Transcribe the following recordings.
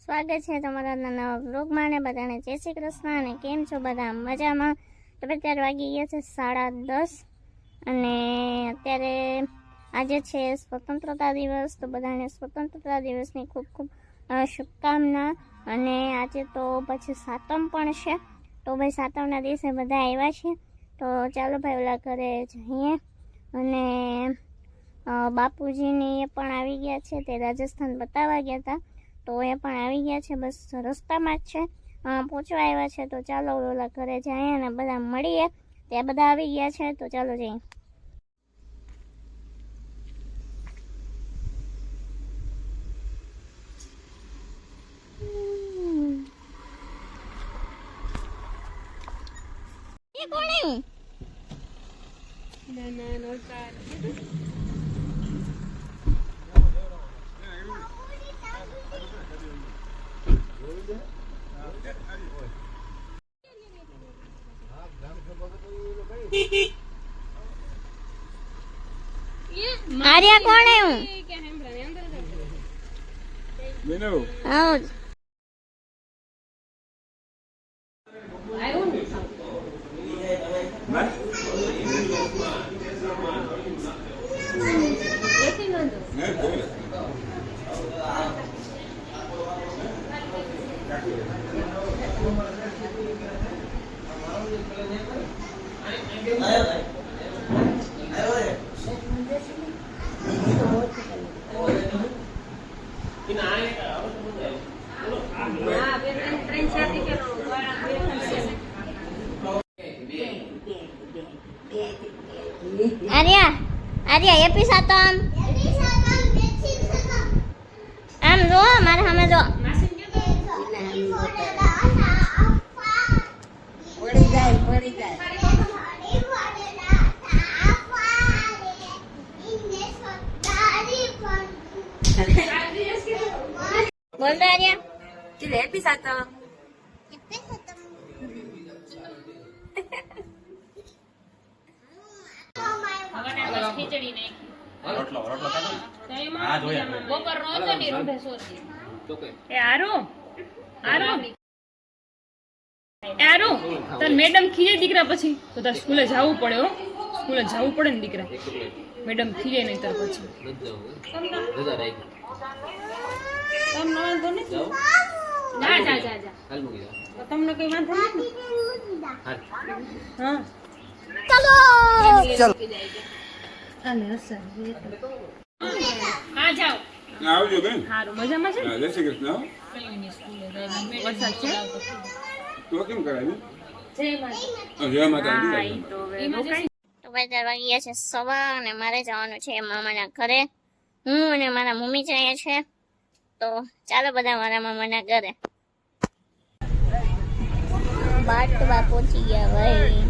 સ્વાગત છે તમારા નવા વ્લોગમાં ને બધાને જય શ્રી કૃષ્ણ અને કેમ છો બધા મજામાં? તો અત્યારે વાગી ગયા છે 10:30 અને અત્યારે આજે છે સ્વતંત્રતા દિવસ, તો બધાને સ્વતંત્રતા દિવસની ખૂબ ખૂબ શુભકામના। અને આજે તો પછી સાતમ પણ છે, તો ભાઈ સાતમના દિવસે બધા આવ્યા છે, તો ચાલો ભાઈ ઓલા ઘરે જઈએ। અને બાપુજીની એ પણ આવી ગયા છે, તે રાજસ્થાન બતાવવા ગયા હતા, તો એ પણ આવી ગયા છે, બસ રસ્તામાં જ છે, પહોંચવા આવ્યા છે। તો ચાલો ઓલા ઘરે જઈએ અને બધા મળીએ, ત્યાં બધા આવી ગયા છે, તો ચાલો જઈએ। કોણ આવ્યું? આર્યા કોણ આવ્યું? આર્યા એપી સાતમ આમ જો મારે સામે જો પડી જાય બોલ તો આર્યા ચલે એપી સાતમ ખીચડી નાખી રોટલો ખાધો હા જોયા બપોર નો હતો ની રોંઢે સોતી એ આરો તાર મેડમ ખીજે દીકરા, પછી તો તાર સ્કૂલે જવું પડે, હો સ્કૂલે જવું પડે ને દીકરા, મેડમ ખીજે નહીં તાર પછી તમને કઈ વાંધો નથી? હા ચલો હા જાઓ આવજો બેન, સારું મજામાં છે? જય શ્રી કૃષ્ણ। વરસાદ છે તો કેમ કરાવ્યું? જય માતા। તો ભાઈ વાગ્યા છે 1:15 અને મારે જવાનું છે મામાના ઘરે, હું અને મારા મમ્મી જઈએ છે, તો ચાલો બધા મારા મામાના ઘરે। બાટવા પહોંચી ગયા ભાઈ।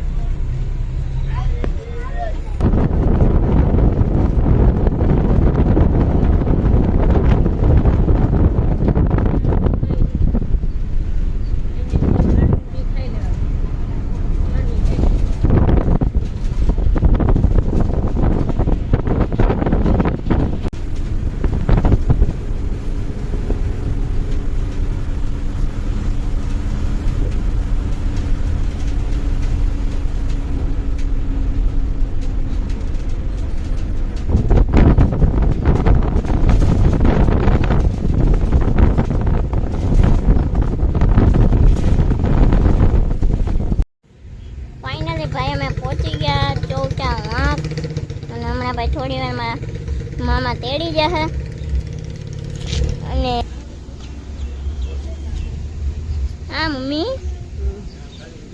ભાઈ અમે પહોંચી ગયા ચોટા વાંક, અને હમણાં ભાઈ થોડી વારમાં મામા તેડી જશે। અને હા મમ્મી,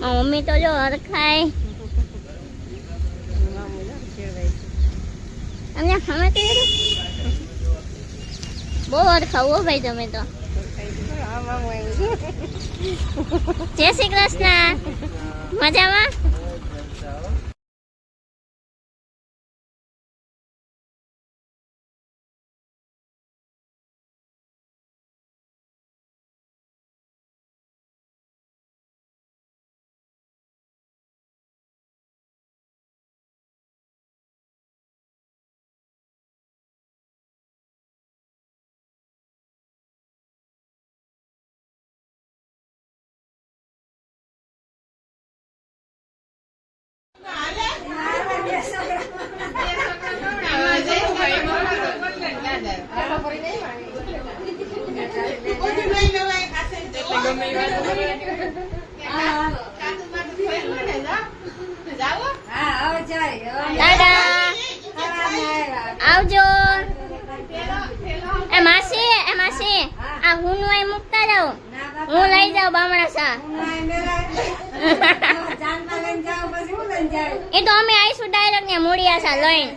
મમ્મી તો જો હરખાય અમને અમે તેડ્યું બહુ હરખાવો ભાઈ તમે તો। જય શ્રી કૃષ્ણ, મજામાં? દાદા આવજો. એ માસી આ હું અહીં મૂકતા જાઉં, હું લઈ જાઉં બામણા સા. એ તો અમે આવીશું ડાયરેક્ટ ને મૂળિયા સા લઈને.